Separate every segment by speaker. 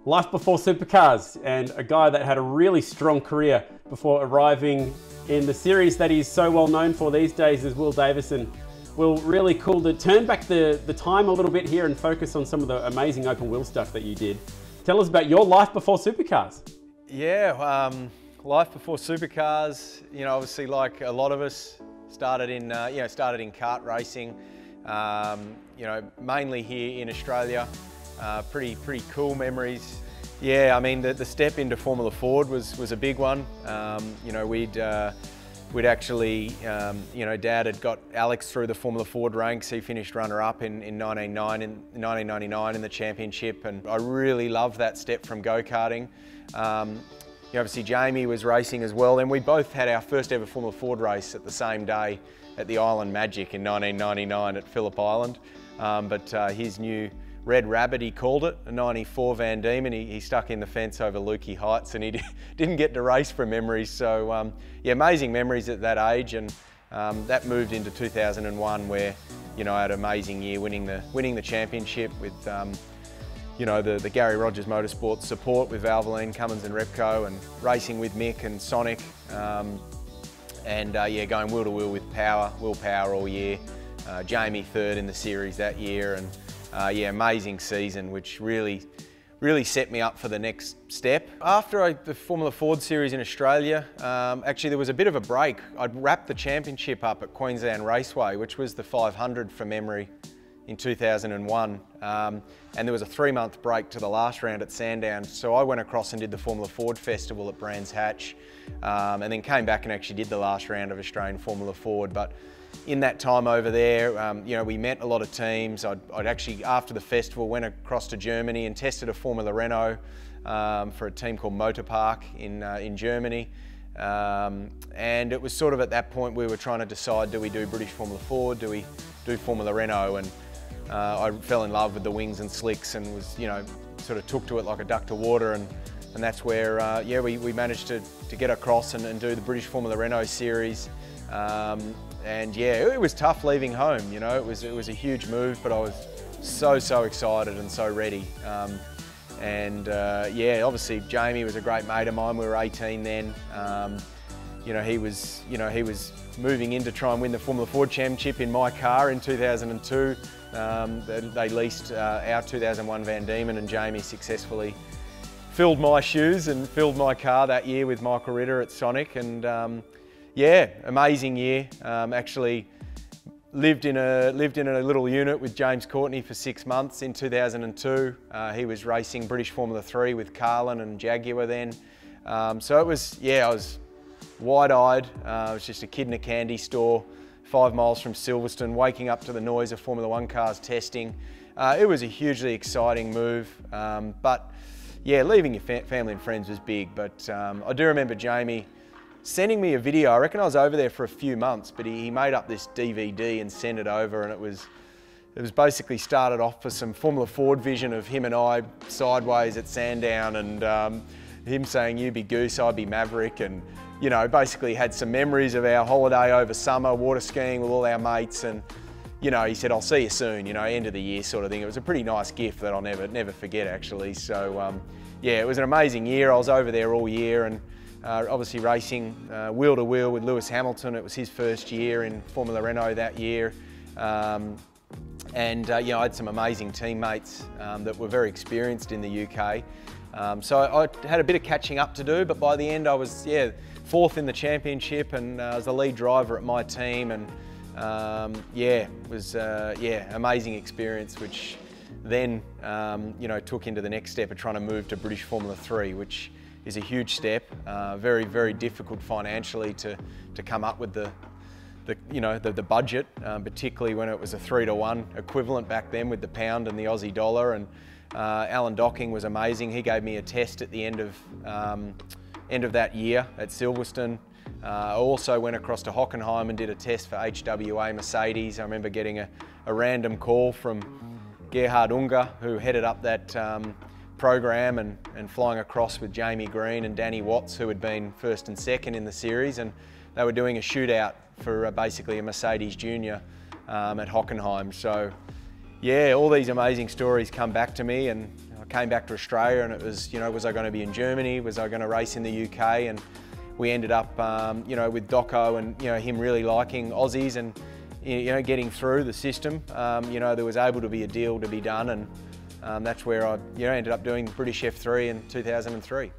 Speaker 1: Life before supercars, and a guy that had a really strong career before arriving in the series that he's so well known for these days is Will Davison. Will, really cool to turn back the time a little bit here and focus on some of the amazing open wheel stuff that you did. Tell us about your life before supercars.
Speaker 2: Yeah, life before supercars, obviously like a lot of us, started in kart racing, mainly here in Australia. Pretty cool memories. Yeah, I mean the step into Formula Ford was a big one. We'd actually, Dad had got Alex through the Formula Ford ranks. He finished runner-up in 1999 in the championship, and I really loved that step from go-karting. Obviously Jamie was racing as well, and we both had our first ever Formula Ford race at the same day at the Island Magic in 1999 at Phillip Island. His new Red Rabbit, he called it, a 94 Van Diemen. He stuck in the fence over Lukey Heights, and he didn't get to race from memories. So yeah, amazing memories at that age, and that moved into 2001 where I had an amazing year winning the championship with the Gary Rogers Motorsport support with Valvoline, Cummins and Repco, and racing with Mick and Sonic, yeah, going wheel to wheel with Will Power all year. Jamie third in the series that year, and yeah, amazing season, which really set me up for the next step. After the Formula Ford series in Australia, actually there was a bit of a break. I'd wrapped the championship up at Queensland Raceway, which was the 500 from memory in 2001. And there was a 3-month break to the last round at Sandown. So I went across and did the Formula Ford Festival at Brands Hatch, and then came back and actually did the last round of Australian Formula Ford. But in that time over there, we met a lot of teams. I'd actually, after the festival, went across to Germany and tested a Formula Renault for a team called Motorpark in Germany. And it was sort of at that point we were trying to decide, do we do British Formula Ford, do we do Formula Renault? And I fell in love with the wings and slicks and was, sort of took to it like a duck to water, and that's where, yeah, we managed to get across and do the British Formula Renault series. And yeah, it was tough leaving home, it was a huge move, but I was so excited and so ready. Yeah, obviously Jamie was a great mate of mine. We were 18 then. He was moving in to try and win the Formula Ford Championship in my car in 2002. They leased our 2001 Van Diemen, and Jamie successfully filled my shoes and filled my car that year with Michael Ritter at Sonic. And yeah, amazing year. Actually lived in a little unit with James Courtney for 6 months in 2002. He was racing British Formula 3 with Carlin and Jaguar then. So it was, yeah, I was wide-eyed. I was just a kid in a candy store, 5 miles from Silverstone, waking up to the noise of Formula 1 cars testing. It was a hugely exciting move, but yeah, leaving your family and friends was big. But I do remember Jamie sending me a video. I reckon I was over there for a few months, but he made up this DVD and sent it over, and it was basically started off for some Formula Ford vision of him and I sideways at Sandown, and him saying, "You be Goose, I be Maverick," and basically had some memories of our holiday over summer, water skiing with all our mates, and he said, "I'll see you soon," end of the year sort of thing. It was a pretty nice gift that I'll never forget, actually. So yeah, it was an amazing year. I was over there all year, and obviously racing wheel to wheel with Lewis Hamilton. It was his first year in Formula Renault that year. I had some amazing teammates that were very experienced in the UK. So I had a bit of catching up to do, but by the end I was, yeah, 4th in the championship, and I was the lead driver at my team, and yeah, it was amazing experience, which then took into the next step of trying to move to British Formula 3, which is a huge step. Very difficult financially to come up with the budget, particularly when it was a 3-to-1 equivalent back then with the pound and the Aussie dollar. And Alan Docking was amazing. He gave me a test at the end of that year at Silverstone. I also went across to Hockenheim and did a test for HWA Mercedes. I remember getting a random call from Gerhard Unger, who headed up that program, and flying across with Jamie Green and Danny Watts, who had been 1st and 2nd in the series, and they were doing a shootout for basically a Mercedes Junior at Hockenheim. So yeah, all these amazing stories come back to me, and I came back to Australia, and it was, you know, was I going to be in Germany? Was I going to race in the UK? And we ended up, you know, with Doco and, you know, him really liking Aussies and, you know, getting through the system. You know, there was able to be a deal to be done, and that's where I, you know, ended up doing British F3 in 2003.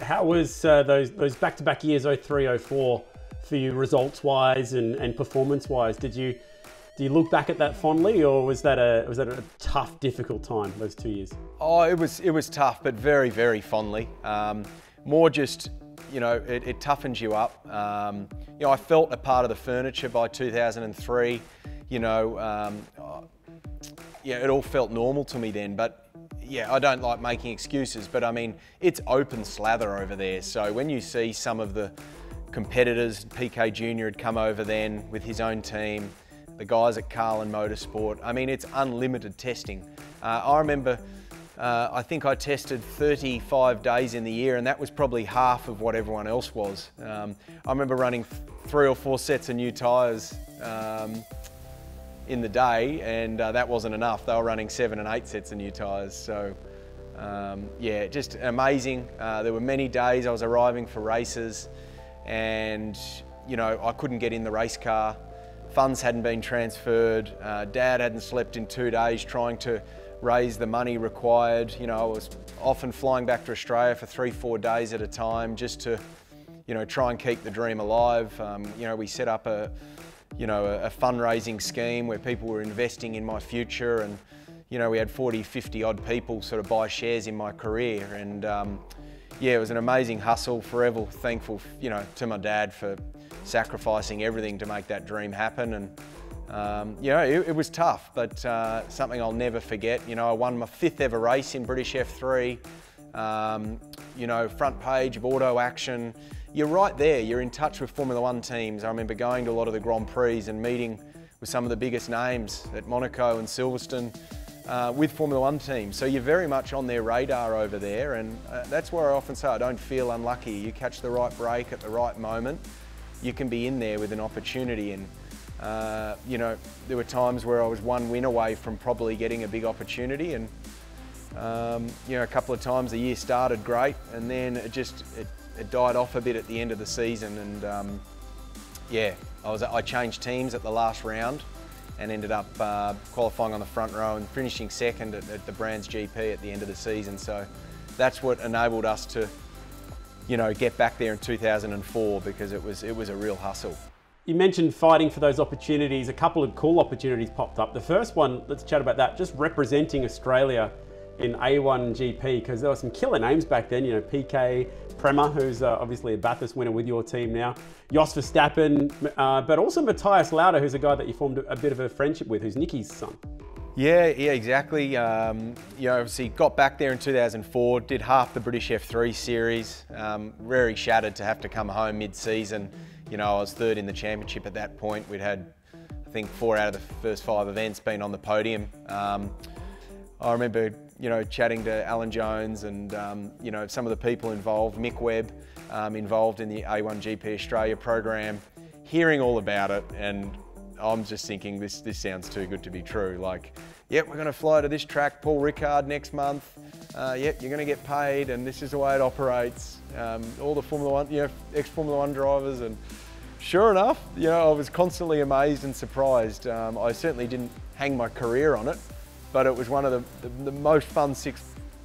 Speaker 2: How was
Speaker 1: those back-to-back years, 03, 04, for you results-wise and performance-wise? Do you look back at that fondly, or was that a tough, difficult time, those 2 years?
Speaker 2: Oh, it was tough, but very, very fondly. More just, you know, it toughens you up. You know, I felt a part of the furniture by 2003. You know, yeah, it all felt normal to me then, but yeah, I don't like making excuses, but I mean, it's open slather over there. So when you see some of the competitors, PK Jr. had come over then with his own team, the guys at Carlin Motorsport, I mean, it's unlimited testing. I remember, I think I tested 35 days in the year, and that was probably half of what everyone else was. I remember running 3 or 4 sets of new tyres in the day, and that wasn't enough. They were running 7 and 8 sets of new tyres. So yeah, just amazing. There were many days I was arriving for races, and you know, I couldn't get in the race car. Funds hadn't been transferred. Dad hadn't slept in 2 days trying to raise the money required. You know, I was often flying back to Australia for 3-4 days at a time just to, you know, try and keep the dream alive. You know, we set up a fundraising scheme where people were investing in my future, and you know, we had 40, 50 odd people sort of buy shares in my career, and yeah, it was an amazing hustle. Forever thankful, you know, to my dad for sacrificing everything to make that dream happen. And you know, it was tough, but something I'll never forget. You know, I won my 5th ever race in British F3. You know, front page of Auto Action. You're right there, you're in touch with Formula One teams. I remember going to a lot of the Grand Prix and meeting with some of the biggest names at Monaco and Silverstone with Formula One teams. So you're very much on their radar over there, and that's where I often say I don't feel unlucky. You catch the right break at the right moment, you can be in there with an opportunity. And you know, there were times where I was 1 win away from probably getting a big opportunity, and you know, a couple of times the year started great, and then it died off a bit at the end of the season. And yeah, I changed teams at the last round and ended up qualifying on the front row and finishing 2nd at the Brands GP at the end of the season. So that's what enabled us to, you know, get back there in 2004, because it was a real hustle.
Speaker 1: You mentioned fighting for those opportunities. A couple of cool opportunities popped up. The first one, let's chat about that, just representing Australia in A1 GP, because there were some killer names back then, you know, PK, Prema, who's obviously a Bathurst winner with your team now, Jos Verstappen, but also Matthias Lauda, who's a guy that you formed a bit of a friendship with, who's Nicky's son.
Speaker 2: Yeah, exactly. You know, obviously got back there in 2004, did half the British F3 series, very shattered to have to come home mid-season. You know, I was 3rd in the championship at that point. We'd had, I think, 4 out of the first 5 events been on the podium. I remember, you know, chatting to Alan Jones and, you know, some of the people involved, Mick Webb, involved in the A1 GP Australia program, hearing all about it, and I'm just thinking, this sounds too good to be true. Like, yep, we're going to fly to this track, Paul Ricard, next month. Yep, you're going to get paid, and this is the way it operates. All the Formula One, you know, ex-Formula One drivers, and sure enough, you know, I was constantly amazed and surprised. I certainly didn't hang my career on it, but it was one of the most fun 4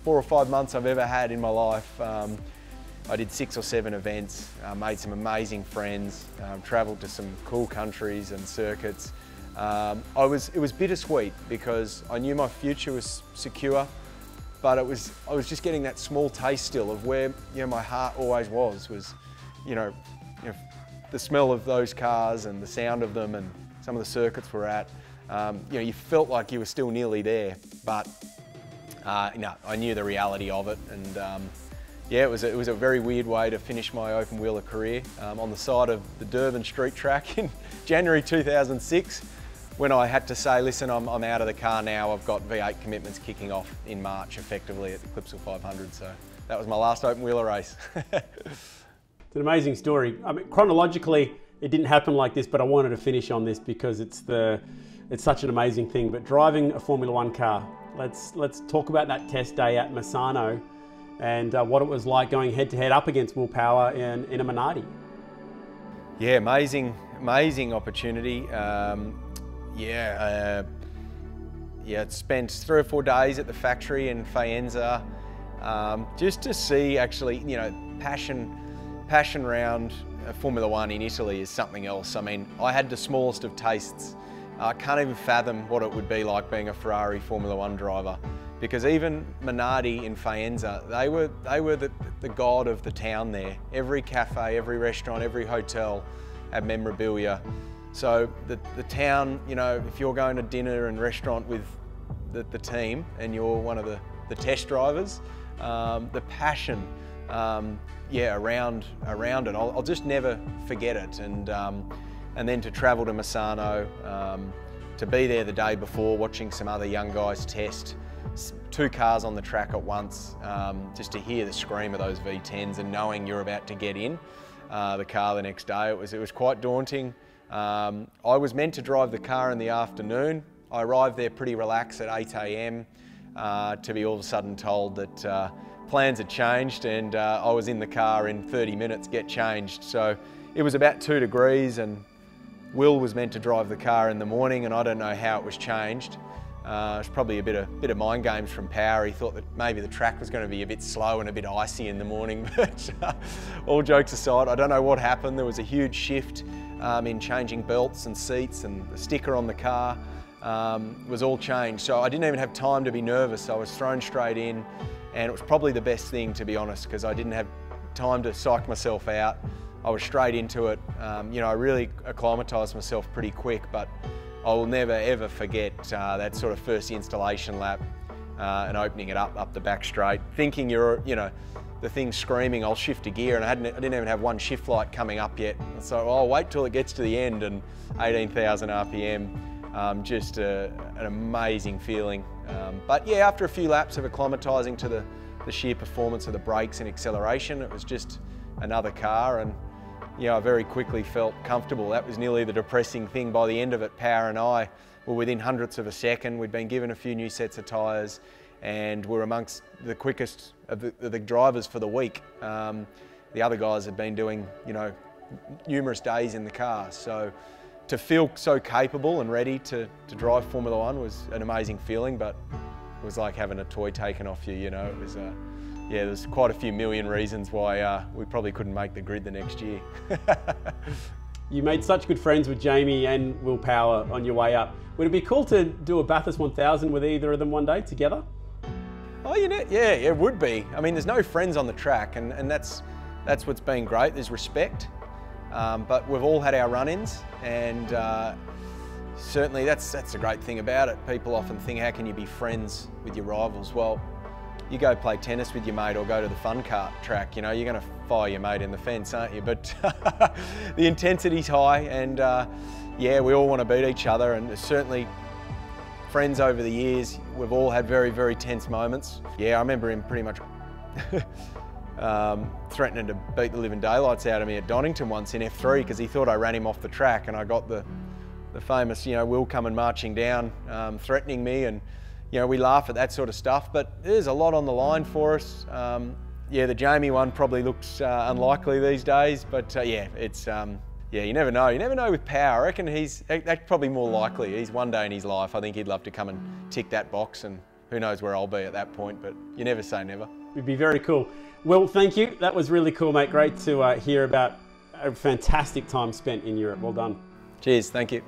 Speaker 2: or 5 months I've ever had in my life. I did 6 or 7 events, made some amazing friends, travelled to some cool countries and circuits. It was bittersweet because I knew my future was secure, but I was just getting that small taste still of where, you know, my heart always was, you know, the smell of those cars and the sound of them and some of the circuits we're at. You know, you felt like you were still nearly there, but no, I knew the reality of it, and yeah, it was a very weird way to finish my open wheeler career on the side of the Durban street track in January 2006, when I had to say, listen, I'm out of the car now. I've got V8 commitments kicking off in March, effectively at the Clipsal 500. So that was my last open wheeler race.
Speaker 1: It's an amazing story. I mean, chronologically, it didn't happen like this, but I wanted to finish on this because it's such an amazing thing. But driving a Formula One car Let's talk about that test day at Misano and what it was like going head-to-head up against Will Power in a Minardi.
Speaker 2: Yeah, amazing opportunity. It spent 3 or 4 days at the factory in Faenza, just to see actually, passion around Formula One in Italy is something else. I mean, I had the smallest of tastes. I can't even fathom what it would be like being a Ferrari Formula One driver, because even Minardi in Faenza, they were the god of the town there. Every cafe, every restaurant, every hotel had memorabilia. So the town, if you're going to dinner and restaurant with the team and you're one of the test drivers, the passion, around it, I'll just never forget it. And then to travel to Misano, to be there the day before, watching some other young guys test, 2 cars on the track at once, just to hear the scream of those V10s and knowing you're about to get in the car the next day, it was quite daunting. I was meant to drive the car in the afternoon. I arrived there pretty relaxed at 8 AM to be all of a sudden told that plans had changed, and I was in the car in 30 minutes, get changed. So it was about 2 degrees, and Will was meant to drive the car in the morning, and I don't know how it was changed. It was probably a bit of mind games from Power. He thought that maybe the track was going to be a bit slow and a bit icy in the morning, but all jokes aside, I don't know what happened. There was a huge shift in changing belts and seats, and the sticker on the car was all changed. So I didn't even have time to be nervous. I was thrown straight in, and it was probably the best thing, to be honest, because I didn't have time to psych myself out. I was straight into it. I really acclimatised myself pretty quick, but I will never ever forget that sort of first installation lap and opening it up the back straight, thinking the thing's screaming, I'll shift a gear, and I didn't even have one shift light coming up yet. So I'll wait till it gets to the end, and 18,000 RPM, just an amazing feeling. But yeah, after a few laps of acclimatising to the sheer performance of the brakes and acceleration, it was just another car, and I very quickly felt comfortable. That was nearly the depressing thing. By the end of it, Power and I were within hundredths of a second. We'd been given a few new sets of tyres, and we're amongst the quickest of the drivers for the week. The other guys had been doing, numerous days in the car. So to feel so capable and ready to drive Formula One was an amazing feeling, but it was like having a toy taken off you, It was, there's quite a few million reasons why we probably couldn't make the grid the next year.
Speaker 1: You made such good friends with Jamie and Will Power on your way up. Would it be cool to do a Bathurst 1000 with either of them one day together?
Speaker 2: Oh, yeah, it would be. I mean, there's no friends on the track, and that's what's been great. There's respect, but we've all had our run-ins, and certainly that's the great thing about it. People often think, how can you be friends with your rivals? Well, you go play tennis with your mate or go to the fun kart track, you're going to fire your mate in the fence, aren't you? But the intensity's high, and we all want to beat each other, and certainly friends over the years, we've all had very, very tense moments. Yeah, I remember him pretty much threatening to beat the living daylights out of me at Donington once in F3 because he thought I ran him off the track, and I got the famous, Will coming marching down, threatening me, and we laugh at that sort of stuff, but there's a lot on the line for us. The Jamie one probably looks unlikely these days, but it's, you never know. You never know with Power. I reckon that's probably more likely. He's one day in his life, I think he'd love to come and tick that box, and who knows where I'll be at that point, but you never say never.
Speaker 1: It'd be very cool. Well, thank you. That was really cool, mate. Great to hear about a fantastic time spent in Europe. Well done.
Speaker 2: Cheers, thank you.